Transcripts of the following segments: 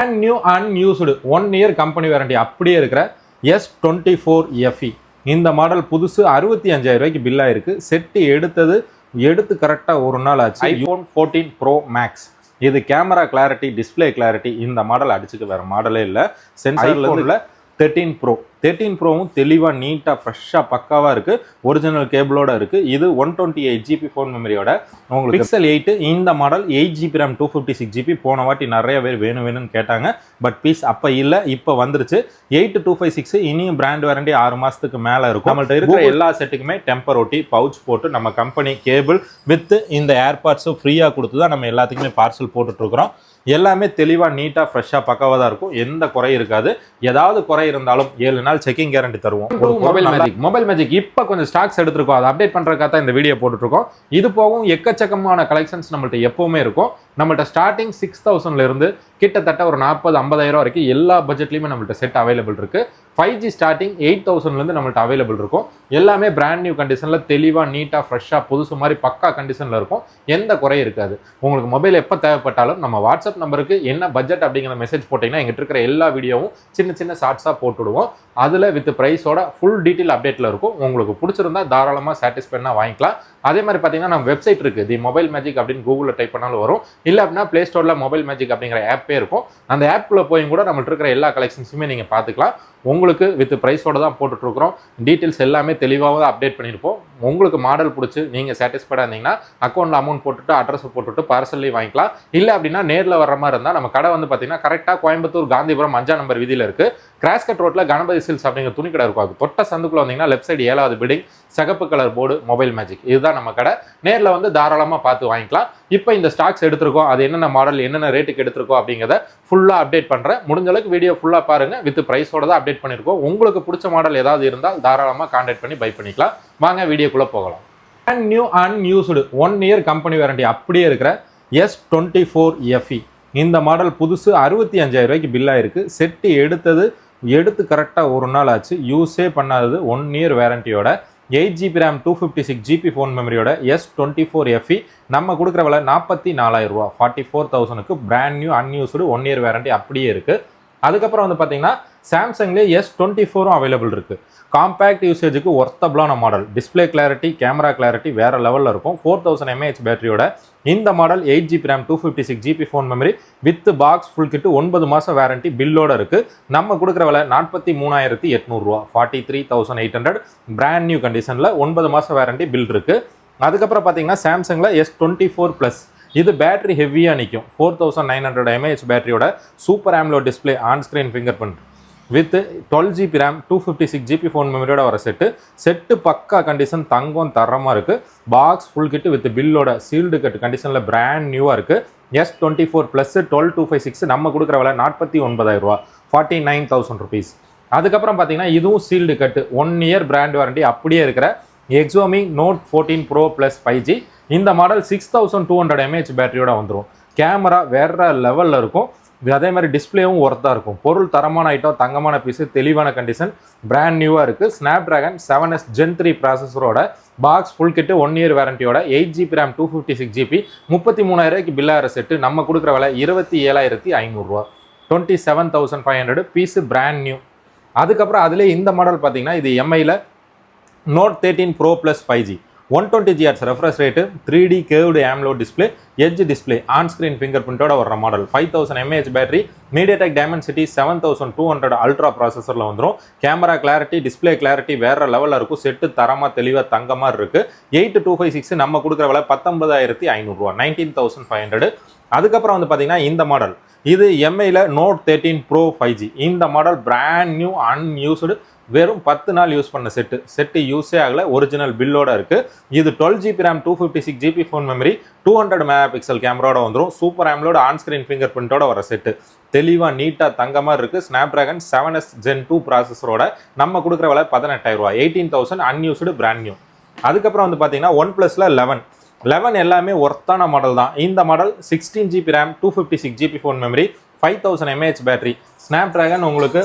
brand new unused 1 year company warranty அப்படியே இருக்கிற S24 FE இந்த மாடல் புதுசு 65000 ரூபாய்க்கு பில் ஆயிருக்கு. செட் எடுத்து கரெக்டா ஒரு நாள் ஆச்சு. iPhone 14 Pro Max இது கேமரா கிளாரிட்டி, டிஸ்பிளே கிளாரிட்டி இந்த மாடல் அடிச்சுக்க வேற மாடலே இல்லை. சென்சார்ல உள்ள 13 ப்ரோவும் தெளிவாக நீட்டாக ஃப்ரெஷ்ஷாக பக்காவாக இருக்குது. ஒரிஜினல் கேபிளோட இருக்குது. இது 128 GB ஃபோன் மெமரியோட உங்களுக்கு Pixel 8 இந்த மாடல் 8 GB RAM 256 GB போன வாட்டி நிறைய பேர் வேணும்னு கேட்டாங்க. பட் பீஸ் அப்போ இல்லை, இப்போ வந்துருச்சு. 8256 இனியும் பிராண்ட் வாரண்டி 6 மாதத்துக்கு மேலே இருக்கும். நம்மள்ட்ட இருக்கிற எல்லா செட்டுக்குமே டெம்பர் ஒட்டி பவுச் போட்டு நம்ம கம்பெனி கேபிள் வித் இந்த ஏர்பாட்ஸும் ஃப்ரீயாக கொடுத்து தான் நம்ம எல்லாத்துக்குமே பார்சல் போட்டுட்ருக்குறோம். எல்லாமே தெளிவாக நீட்டாக ஃப்ரெஷ்ஷாக பக்காவாக தான் இருக்கும். எந்த குறை இருக்காது. ஏதாவது குறை இருந்தாலும் 7 நாள் செக்கிங் கேரண்டி தருவோம். மொபைல் மேஜிக் இப்போ கொஞ்சம் ஸ்டாக்ஸ் எடுத்துருக்கோம். அதை அப்டேட் பண்ணுறதுக்காக தான் இந்த வீடியோ போட்டுட்ருக்கோம். இது போகும் எக்கச்சக்கமான கலெக்ஷன்ஸ் நம்மள்ட்ட எப்போவுமே இருக்கும். நம்மள்ட்ட ஸ்டார்டிங் 6000 இருந்து கிட்டத்தட்ட ஒரு 40-50,000 வரைக்கும் எல்லா பட்ஜெட்லையுமே நம்மள்ட்ட செட் அவைலபிள் இருக்கு. 5G ஸ்டார்டிங் 8000 நம்மள்ட்ட அவைலபிள் இருக்கும். எல்லாமே பிராண்ட் நியூ கண்டிஷனில் தெளிவாக நீட்டாக ஃப்ரெஷ்ஷாக புதுசு மாதிரி பக்கா கண்டிஷனில் இருக்கும். எந்த குறையும் இருக்காது. உங்களுக்கு மொபைல் எப்போ தேவைப்பட்டாலும் நம்ம வாட்ஸ்அப் நம்பருக்கு என்ன பட்ஜெட் அப்படிங்கிற மெசேஜ் போட்டிங்கன்னா எங்கிட்ட இருக்கிற எல்லா வீடியோவும் சின்ன ஷார்ட்ஸாக போட்டுவிடுவோம். அதில் வித் ப்ரைஸோட ஃபுல் டீட்டெயில் அப்டேட்டில் இருக்கும். உங்களுக்கு பிடிச்சிருந்தா தாராளமாக சாட்டிஸ்ஃபைடாக வாங்கிக்கலாம். அதே மாதிரி பார்த்தீங்கன்னா நம்ம வெப்சைட் இருக்குது, தி மொபைல் மேஜிக் அப்படின்னு கூகுளில் டைப் பண்ணாலும் வரும். இல்லை அப்படின்னா ப்ளே ஸ்டோரில் மொபைல் மேஜிக் அப்படிங்கிற ஆப்பே இருக்கும். அந்த ஆப்புக்குள்ளே போய் கூட நம்மள்ட்ட இருக்கிற எல்லா கலெக்ஷன்ஸுமே நீங்கள் பார்த்துக்கலாம். உங்களுக்கு வித் ப்ரைஸோட தான் போட்டுட்ருக்குறோம். டீட்டெயில்ஸ் எல்லாமே தெளிவாக தான் அப்டேட் பண்ணியிருப்போம். உங்களுக்கு மாடல் பிடிச்சி நீங்கள் சாட்டிஸ்ஃபைடாக இருந்தீங்கன்னா அக்கௌண்ட்டில் அமௌண்ட் போட்டுட்டு அட்ரஸ் போட்டுட்டு பார்சல்லையும் வாங்கிக்கலாம். இல்லை அப்படின்னா நேரில் வர்ற மாதிரி இருந்தால் நம்ம கடை வந்து பார்த்தீங்கன்னா கரெக்டாக கோயம்புத்தூர் காந்திபுரம் 5ஆம் நம்பர் வீதியில் இருக்குது. கிராஸ்கட் ரோட்டில் கணபதி சில்ஸ் அப்படிங்கிற துணி கடை இருக்கும். அது தொட்ட சந்துக்குள்ள வந்தீங்கன்னா லெஃப்ட் சைடு 7வது பில்டிங், சிகப்பு கலர் போர்டு மொபைல் மேஜிக், இதுதான் நம்ம கடை. நேரில் வந்து தாராளமாக பார்த்து வாங்கிக்கலாம். இப்போ இந்த ஸ்டாக்ஸ் எடுத்திருக்கோம், அது என்னென்ன மாடல் என்னென்ன ரேட்டுக்கு எடுத்திருக்கோம் அப்படிங்கிறத ஃபுல்லாக அப்டேட் பண்ணுறேன். முடிஞ்ச அளவுக்கு வீடியோ ஃபுல்லாக பாருங்கள். வித் ப்ரைஸோட தான் அப்டேட் பண்ணியிருக்கோம். உங்களுக்கு பிடிச்ச மாடல் ஏதாவது இருந்தால் தாராளமாக கான்டாக்ட் பண்ணி பை பண்ணிக்கலாம். வாங்க வீடியோக்குள்ளே போகலாம். Brand new unused 1 year company warranty அப்படியே இருக்கிற S24 FE இந்த மாடல் புதுசு 65000 ரூபாய்க்கு பில் ஆயிருக்கு. செட்டு எடுத்து கரெக்டாக ஒரு நாள் ஆச்சு. யூஸே பண்ணாதது 1 இயர் வேரண்டியோட 8 GB RAM 256 GB ஃபோன் மெமரியோட S24 FE நம்ம கொடுக்குற விலை 44,000 ரூபா. 44,000க்கு brand new unused 1 year warranty அப்படியே இருக்குது. அதுக்கப்புறம் வந்து பார்த்தீங்கன்னா சாம்சங்லேயே S24 அவைலபிள் இருக்குது. காம்பேக்ட் யூசேஜுக்கு ஒர்த்தபிளான model. Display clarity, camera clarity வேறு லெவலில் இருக்கும். 4000 mAh பேட்டரியோட இந்த model 8 GB RAM 256 GB phone memory with box full kit 9 மாதம் வேரண்டி பில்லோட இருக்குது. நம்ம கொடுக்குற விலை 43,800 ரூபா. 43,800 பிராண்ட் நியூ கண்டிஷனில் 9 மாதம் வேரண்டி பில் இருக்குது. அதுக்கப்புறம் பார்த்தீங்கன்னா சாம்சங்கில் S24 ப்ளஸ் இது பேட்டரி ஹெவியாக நிற்கும். 4900 mAh பேட்டரியோட super AMOLED display, on screen finger print with 12 GB RAM 256 GB phone மெமரியோட வர செட்டு பக்கா கண்டிஷன், தங்கம் தரமாக இருக்குது. பாக்ஸ் ஃபுல் கிட்டு வித் பில்லோட சீல்டு கட் கண்டிஷனில் பிராண்ட் நியூவாக இருக்குது. S24 ப்ளஸ் 12256 நம்ம கொடுக்குற விலை 49,000 ரூபா. 49,000 ருபீஸ். அதுக்கப்புறம் பார்த்தீங்கன்னா இதுவும் சீல்டு கட்டு 1 இயர் பிராண்ட் வாரண்டி அப்படியே இருக்கிற Xiaomi Note 14 Pro Plus 5G இந்த மாடல் 6200 mAh பேட்டரியோட வந்துடும். கேமரா வேற லெவலில் இருக்கும். அதே மாதிரி டிஸ்பிளேவும் ஒர்த்தாக இருக்கும். பொருள் தரமான ஐட்டம், தங்கமான பீஸு, தெளிவான கண்டிஷன், பிராண்ட் நியூவாக இருக்குது. Snapdragon 7S Gen 3 ப்ராசஸரோட பாக்ஸ் ஃபுல் கிட்டு 1 இயர் வேரண்டியோட 8 GB RAM 256 GB 33,000 ரூபாய்க்கு பில்லாகிற செட்டு நம்ம கொடுக்குற விலை 27,500 ரூபா. 27,500 பீஸு பிராண்ட் நியூ. அதுக்கப்புறம் அதிலே இந்த மாடல் பார்த்தீங்கன்னா இது எம்ஐயில் Note 13 Pro Plus 5G 120 Hz refresh rate, 3D curved AMOLED display, edge display, on screen finger பிரிண்டோட வர model. 5000 mAh battery, MediaTek Dimensity 7200 ultra ப்ராசஸரில் வந்துடும். கேமரா கிளாரிட்டி, டிஸ்பிளே கிளாரிட்டி வேற லெவலில் இருக்கும். செட்டு தரமாக தெளிவாக தங்கமாக இருக்குது. 8256 நம்ம கொடுக்குற விலை 19,500 ரூபா. 19,500. அதுக்கப்புறம் வந்து பார்த்தீங்கன்னா இந்த மாடல் இது எம்ஐயில் Note 13 Pro 5G இந்த மாடல் பிராண்ட் நியூ அன்யூஸ்டு வெறும் 10 நாள் யூஸ் பண்ண செட்டு யூஸே ஆகலை. ஒரிஜினல் பில்லோட இருக்குது. இது 12 GB RAM 256 GB phone memory 200 MP கேமராவோட வந்துடும். Super AMOLED on screen finger பிரிண்டோட வர செட்டு தெளிவாக நீட்டாக தங்கமாக இருக்குது. Snapdragon 7S Gen 2 ப்ராசஸரோட நம்ம கொடுக்குற விலை 18,000 ரூபா. 18,000 அன்யூஸ்டு பிராண்ட் நியூ. அதுக்கப்புறம் வந்து பார்த்தீங்கன்னா ஒன் ப்ளஸில் 11 எல்லாமே ஒர்த்தான மாடல் தான். இந்த model 16 GB RAM 256 GB phone memory 5000 mAh battery. Snapdragon உங்களுக்கு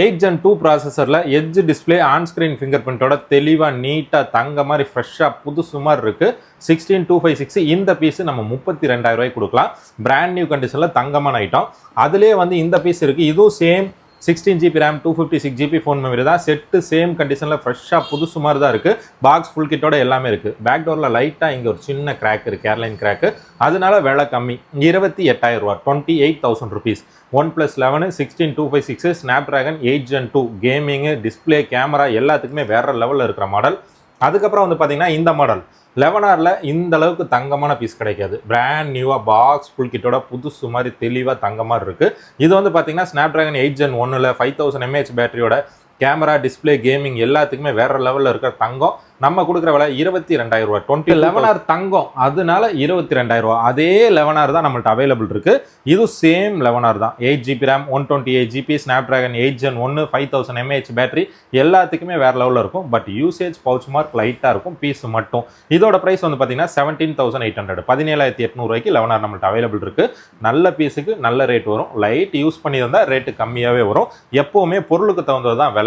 8 Gen 2 ப்ராசஸரில் edge display on screen finger பிரிண்டோட தெளிவாக நீட்டாக தங்க மாதிரி ஃப்ரெஷ்ஷாக புதுசு மாதிரி இருக்குது. 16256 இந்த பீஸ் நம்ம 32,000 ரூபாய்க்கு கொடுக்கலாம். பிராண்ட் நியூ கண்டிஷனில் தங்கமான ஐட்டம். அதுலேயே வந்து இந்த பீஸ் இருக்குது. இதுவும் same 16GB RAM 256GB phone memory தான். செட்டு சேம் கண்டிஷனில் ஃப்ரெஷ்ஷாக புதுசு மாதிரி தான் இருக்குது. பாக்ஸ் ஃபுல் கிட்டோட எல்லாமே இருக்குது. பேக் டோரில் லைட்டாக இங்கே ஒரு சின்ன கிராக் இருக்குது, கேர்லைன் கிராக்கு. அதனால விலை கம்மி, 28,000 ரூபா, 28,000 rupees. OnePlus 11 16256 Snapdragon 8 Gen 2 கேமிங்கு, display, camera எல்லாத்துக்குமே வேற லெவலில் இருக்கிற மாடல். அதுக்கப்புறம் வந்து பார்த்தீங்கன்னா இந்த மாடல் 11Rல இந்த அளவுக்கு தங்கமான பீஸ் கிடைக்காது. பிராண்ட் நியூவாக பாக்ஸ் ஃபுல் கிட்டோட புதுசு மாதிரி தெளிவாக தங்க மாதிரி இருக்குது. இது வந்து பார்த்தீங்கன்னா ஸ்னாப்டிராகன் 8 Gen 1ல் 5000 mAh பேட்டரியோட கேமரா, டிஸ்பிளே, கேமிங் எல்லாத்துக்குமே வேற லெவலில் இருக்கிற தங்கம். நம்ம கொடுக்குற விலை 22,000 ரூபா. 11R தங்கம், அதனால 22,000 ரூபா. அதே 11R தான் நம்மள்ட்ட அவைலபிள் இருக்கு. இது சேம் 11R தான். 8GB RAM 128GB Snapdragon 8 Gen 1 5000 mAh battery எல்லாத்துக்குமே வேற லெவலில் இருக்கும். பட் யூசேஜ் பவுச் மார்க் லைட்டாக இருக்கும் பீஸ் மட்டும். இதோட பிரைஸ் வந்து பார்த்தீங்கன்னா 17,800, 17,800 ரூபாய்க்கு 11R நம்மள்ட்ட அவைலபிள் இருக்கு. நல்ல பீஸுக்கு நல்ல ரேட் வரும். லைட் யூஸ் பண்ணி வந்தால் ரேட்டு கம்மியாகவே வரும். எப்போவுமே பொருளுக்கு தகுந்தது தான் விலை.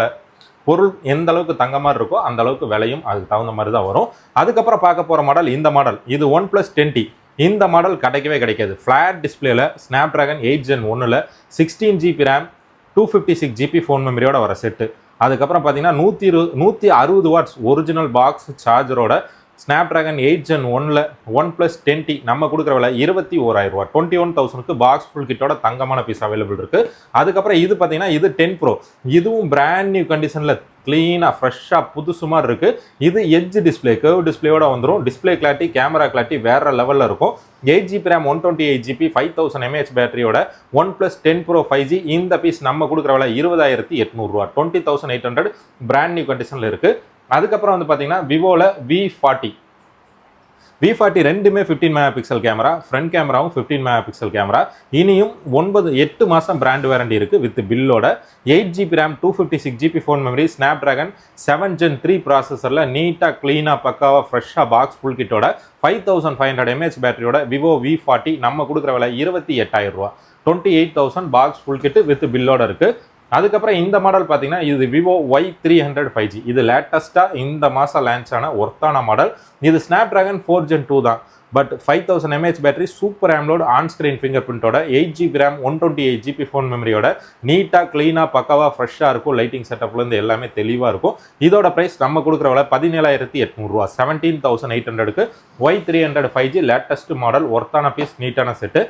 பொருள் எந்த அளவுக்கு தங்க மாதிரி இருக்கோ அந்த அளவுக்கு விலையும் அதுக்கு தகுந்த மாதிரி தான் வரும். அதுக்கப்புறம் பார்க்க போகிற மாடல் இந்த மாடல். இது OnePlus 10T. இந்த மாடல் கிடைக்கவே கிடைக்காது. ஃப்ளாட் டிஸ்பிளேல ஸ்னாப்டிராகன் 8 Gen 1ல் 16GB RAM 256GB ஃபோன் மெமரியோட வர செட்டு. அதுக்கப்புறம் பார்த்தீங்கன்னா 160 வாட்ஸ் ஒரிஜினல் பாக்ஸ் சார்ஜரோட ஸ்னாப்டிராகன் 8 Gen 1ல் OnePlus 10T நம்ம கொடுக்குற விலை 21,000 ரூபா. 21,000க்கு பாக்ஸ் ஃபுல் கிட்டோட தங்கமான பீஸ் அவைலபிள் இருக்குது. அதுக்கப்புறம் இது பார்த்தீங்கன்னா இது 10 Pro. இதுவும் பிராண்ட் நியூ கண்டிஷனில் க்ளீனாக ஃப்ரெஷ்ஷாக புதுசு மாதிரி இருக்குது. இது எட்ஜ் டிஸ்பிளே, கர்வ் டிஸ்பிளேயோட வந்துடும். டிஸ்பிளே கிளாரிட்டி, கேமரா கிளாரிட்டி வேறு லெவலில் இருக்கும். 8GB RAM 128GB 5000 mAh பேட்டரியோட OnePlus 10 Pro 5G இந்த பீஸ் நம்ம கொடுக்குற விலை 20,800 ரூபா. 20,800 பிராண்ட் நியூ கண்டிஷனில் இருக்குது. அதுக்கப்புறம் வந்து பார்த்தீங்கன்னா விவோவில் V40 ரெண்டுமே 15 மெகாபிக்சல் கேமரா, ஃப்ரண்ட் கேமராவும் 15 மெகாபிக்சல் கேமரா. இனியும் 8 மாதம் பிராண்ட் வாரண்டி இருக்குது வித் பில்லோட. 8GB RAM 256GB phone memory, Snapdragon 7 Gen 3 ப்ராசஸரில் நீட்டாக க்ளீனாக பக்காவாக ஃப்ரெஷ்ஷாக பாக்ஸ் ஃபுல் கிட்டோட 5500 mAh பேட்டரியோட விவோ V40 நம்ம கொடுக்குற விலை 28,000 ரூபா. 28,000 பாக்ஸ் ஃபுல் கிட்டு வித் பில்லோட இருக்குது. அதுக்கப்புறம் இந்த மாடல் பார்த்தீங்கன்னா இது விவோ Y300 5G. இது லேட்டஸ்ட்டாக இந்த மாதம் லான்ச் ஆன ஒர்த்தான மாடல். இது ஸ்னாப்டிராகன் 4 Gen 2 தான். But 5000 mAh battery, super AMOLED on screen finger பிரிண்டோட 8GB RAM 128GB ஃபோன் மெமரியோட நீட்டாக க்ளீனாக பக்காவாக ஃப்ரெஷ்ஷாக இருக்கும். லைட்டிங் செட்டப்லேருந்து எல்லாமே தெளிவாக இருக்கும். இதோட ப்ரைஸ் நம்ம கொடுக்குற விலை 17,800 ரூபா. 17,800க்கு Y300 5G லேட்டஸ்ட் மாடல், ஒர்த்தான பீஸ், நீட்டான செட்டு.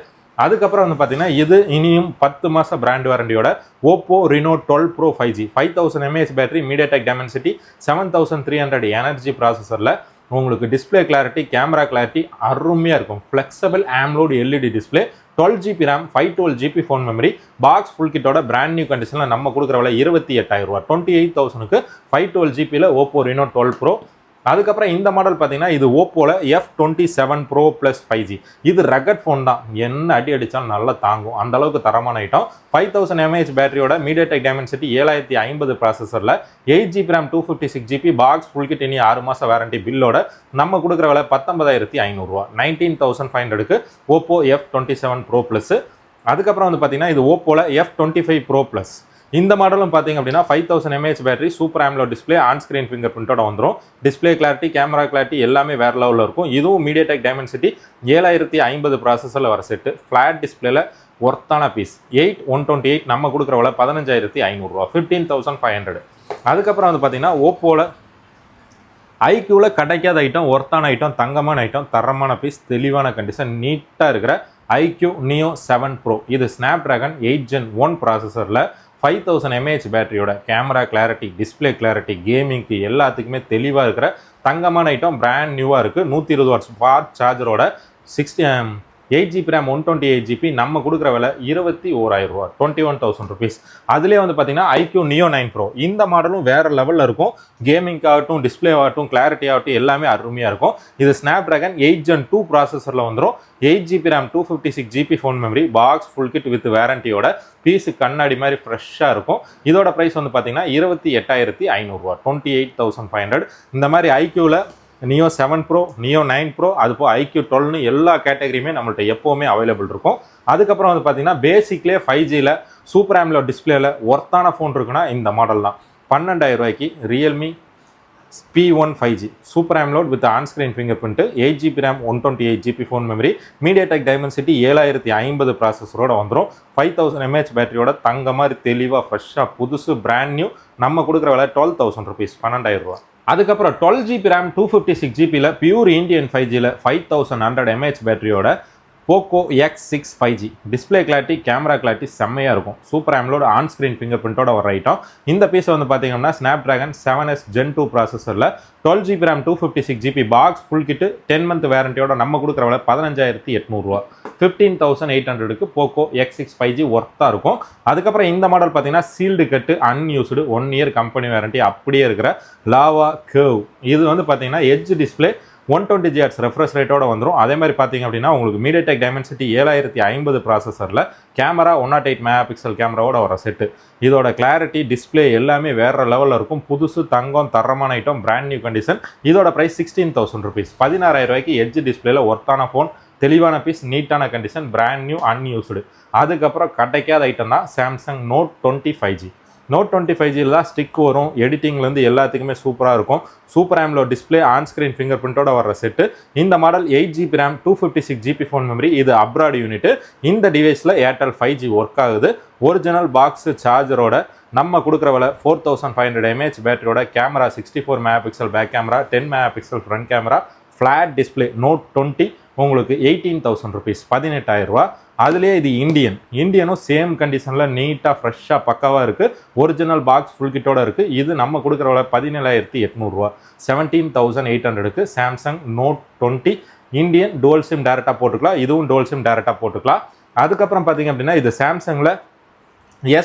அதுக்கப்புறம் வந்து பார்த்தீங்கன்னா இது இனியும் 10 மாதம் பிராண்ட் வாரண்டியோட Oppo Reno 12 Pro 5G 5000 mAh battery, MediaTek Dimensity 7300 energy ப்ராசஸரில் உங்களுக்கு டிஸ்பிளே கிளாரிட்டி, கேமரா கிளாரிட்டி அருமையாக இருக்கும். Flexible AMOLED LED display, 12GB RAM 512GB phone memory, box full கிட்டோட பிராண்ட் நியூ கண்டிஷனில் நம்ம கொடுக்குற விலை 28,000 ரூபா. 28,000க்கு 512GBயில் ஓப்போ Reno 12 Pro. அதுக்கப்புறம் இந்த மாடல் பார்த்தீங்கன்னா இது ஓப்போல F27 Pro Plus 5G. இது ரகட் ஃபோன் தான், என்ன அடி அடித்தாலும் நல்லா தாங்கும், அந்த அளவுக்கு தரமான ஐட்டம். 5000 mAh பேட்டரியோட மீடியாடெக் டைமென்சிட்டி 7050 ப்ராசஸரில் 8GB RAM 256GB box full kit, இனி 6 மாதம் வாரண்டி பில்லோட நம்ம கொடுக்குற விலை 19,500 ரூபா. 19,500க்கு ஓப்போ F27 Pro Plus. அதுக்கப்புறம் வந்து பார்த்தீங்கன்னா இது ஓப்போல F25 Pro Plus. இந்த மாடலும் பார்த்தீங்க அப்படின்னா 5000 mAh battery, super AMOLED display, on screen finger பிரிண்டோட வந்துடும். டிஸ்பிளே கிளாரிட்டி, கேமரா கிளாரிட்டி எல்லாமே வேற லெவலில் இருக்கும். இதுவும் மீடியாடெக் டைமென்சிட்டி 7050 ப்ராசஸரில் வர செட்டு. ஃப்ளாட் டிஸ்பிளேல ஒர்த்தான பீஸ். 8/128 நம்ம கொடுக்குற விலை 15,500 ரூபா. 15,500. அதுக்கப்புறம் வந்து பார்த்தீங்கன்னா ஓப்போல ஐக்யூவில் கிடைக்காத ஐட்டம், ஒர்த்தான ஐட்டம், தங்கமான ஐட்டம், தரமான பீஸ், தெளிவான கண்டிஷன், நீட்டாக இருக்கிற iQOO Neo 7 Pro. இது ஸ்னாப்டிராகன் 8 Gen 1 ப்ராசஸரில் 5000 mAh பேட்டரியோட கேமரா கிளாரிட்டி, டிஸ்பிளே கிளாரிட்டி, கேமிங்க்கு எல்லாத்துக்குமே தெளிவாக இருக்கிற தங்கமான ஐட்டம். பிராண்ட் நியூவாக இருக்குது. 120 watts fast சார்ஜரோட 8GB RAM 128GB நம்ம கொடுக்குற விலை 21,000 ரூபா. 21,000 ருபீஸ். அதுலேயே வந்து பார்த்தீங்கன்னா iQOO Neo 9 Pro. இந்த மாடலும் வேறு லெவலில் இருக்கும். கேமிங்காகட்டும், டிஸ்பிளே ஆகட்டும், கிளாரிட்டி ஆகட்டும் எல்லாமே அருமையாக இருக்கும். இது ஸ்னாப்டிராகன் 8 Gen 2 ப்ராசஸரில் வந்துடும். 8GB RAM 256GB phone memory, box full kit with வாரண்டியோட பீஸு கண்ணாடி மாதிரி ஃப்ரெஷ்ஷாக இருக்கும். இதோட ப்ரைஸ் வந்து பார்த்தீங்கன்னா 28,500 ரூபா. 28,500. இந்த மாதிரி ஐக்யூவில் நியோ 7 ப்ரோ, நியோ 9 ப்ரோ, அது போல் IQ 12னு எல்லா கேட்டகரியுமே நம்மள்ட்ட எப்போவுமே அவைலபிள் இருக்கும். அதுக்கப்புறம் வந்து பார்த்தீங்கன்னா பேசிக்லேயே 5Gயில் சூப்பர் AMOLED டிஸ்பிளேல ஒர்த்தான ஃபோன் இருக்குன்னா இந்த மாடல் தான். 12,000 ரூபாய்க்கு Realme P1 5G super AMOLED with on-screen finger print, 8GB RAM, 128GB phone memory, MediaTek Dimensity 7050 ப்ராசஸரோட வந்துடும். 5000 mAh பேட்டரியோட தங்க மாதிரி தெளிவாக ஃப்ரெஷ்ஷாக புதுசு பிராண்ட் நியூ. நம்ம கொடுக்குற விலை 12,000 rupees, 12,000 ரூபா. அதுக்கப்புறம் 12GB RAM 256GBயில் பியூர் இந்தியன் 5Gயில் 5100 mAh பேட்டரியோட Poco X6 5G display clarity, camera clarity செம்மையாக இருக்கும். Super AMOLED on screen finger பிரிண்டோட ஒரு ஐட்டம். இந்த பீஸ் வந்து பார்த்தீங்கன்னா Snapdragon 7S Gen 2 ப்ராசஸரில் 12GB RAM 256GB box full kit 10 month வேரண்டியோட நம்ம கொடுக்குற விலை 15,800 ரூபா. 15,800க்கு போக்கோ X6 5G ஒர்த்தாக இருக்கும். அதுக்கப்புறம் இந்த மாடல் பார்த்தீங்கன்னா சீல்டு கட்டு, அன்யூஸ்டு, 1 year கம்பெனி வேரண்டி அப்படியே இருக்கிற லாவா கர்வ். இது வந்து பார்த்தீங்கன்னா எட்ஜ் டிஸ்பிளே, 120Hz ரெஃப்ரெஷ் ரேட்டோட வந்துடும். அதே மாதிரி பார்த்தீங்க அப்படின்னா உங்களுக்கு MediaTek Dimensity 7050 ப்ராசஸரில் கேமரா 108 MP கேமராவோட வர செட்டு. இதோட கிளாரிட்டி, டிஸ்பிளே எல்லாமே வேற லெவலில் இருக்கும். புதுசு தங்கம் தரமான ஐட்டம், பிராண்ட் நியூ கண்டிஷன். இதோட ப்ரைஸ் 16,000 rupees. 16,000 ரூபாய்க்கு எட்ஜ் டிஸ்பிளேல ஒர்த்தான ஃபோன், தெளிவான பீஸ், நீட்டான கண்டிஷன், பிராண்ட் நியூ அன்யூஸ்டு. அதுக்கப்புறம் கிடைக்காத ஐட்டம் தான் சாம்சங் Note 20 5G. Note 20 5Gயில் தான் ஸ்டிக் வரும். எடிட்டிங்லேருந்து எல்லாத்துக்குமே சூப்பராக இருக்கும். Super AMOLED display, on screen finger பிரிண்டோட வர்ற செட்டு. இந்த model 8GB RAM 256GB phone memory. இது அப்ராட் யூனிட். இந்த டிவைஸில் ஏர்டெல் 5G ஒர்க் ஆகுது. ஒரிஜினல் பாக்ஸ் சார்ஜரோட நம்ம கொடுக்குற விலை 4500 mAh பேட்டரியோட camera, 64 MP back camera, 10 MP front camera, flat display. Note 20 உங்களுக்கு 18,000 rupees, 18,000 ரூபா. அதுலேயே இது இந்தியனும் சேம் கண்டிஷனில் நீட்டாக ஃப்ரெஷ்ஷாக பக்காவாக இருக்குது. ஒரிஜினல் பாக்ஸ் ஃபுல் கிட்டோட இருக்குது. இது நம்ம கொடுக்குற விலை 17,800 ரூபா, 17,800க்கு Samsung Note 20 Indian. Dual SIM டேரெக்டாக போட்டுக்கலாம், இதுவும் டுவல் சிம் டேரெக்டாக போட்டுக்கலாம். அதுக்கப்புறம் பார்த்தீங்க அப்படின்னா இது சாம்சங்கில்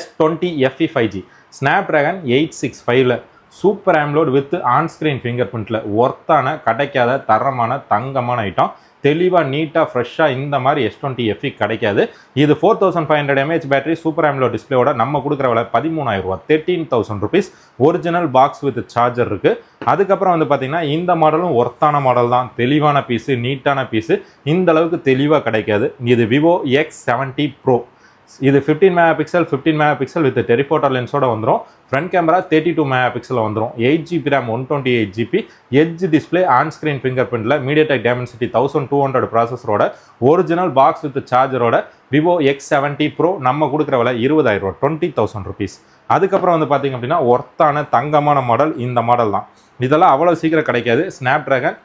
S20 FE 5G Snapdragon 865ல் super AMOLED with on screen finger பிரிண்ட்டில் ஒர்த்தான, கிடைக்காத தரமான தங்கமான ஐட்டம். தெளிவாக நீட்டாக ஃப்ரெஷ்ஷாக இந்த மாதிரி S20 FE கிடைக்காது. இது 4500 mAh பேட்டரி, சூப்பர் AMOLED டிஸ்பிளேயோட நம்ம கொடுக்குற விலை 13,000 ரூபா, 13,000 rupees. Original box with charger இருக்குது. அதுக்கப்புறம் வந்து பார்த்தீங்கன்னா இந்த மாடலும் ஒர்த்தான மாடல் தான். தெளிவான பீஸு, நீட்டான பீஸு. இந்த அளவுக்கு தெளிவாக கிடைக்காது. இது விவோ X70 Pro. இது 15 MP வித் டெலிஃபோட்டோ லென்ஸோட வந்துடும். ஃப்ரண்ட் கேமரா 32 MP வந்துடும். 8GB RAM, 128GB edge display, on screen finger பிரிண்டில் MediaTek Dimensity 1200 ப்ராசஸரோட ஒரிஜினல் பாக்ஸ் வித் சார்ஜரோட விவோ X70 Pro நம்ம கொடுக்குற விலை 20,000 ரூபா, 20,000 rupees. அதுக்கப்புறம் வந்து பார்த்தீங்க அப்படின்னா ஒர்த்தான தங்கமான மாடல் இந்த மாடல் தான். இதெல்லாம் அவ்வளோ சீக்கிரம் கிடைக்காது. Snapdragon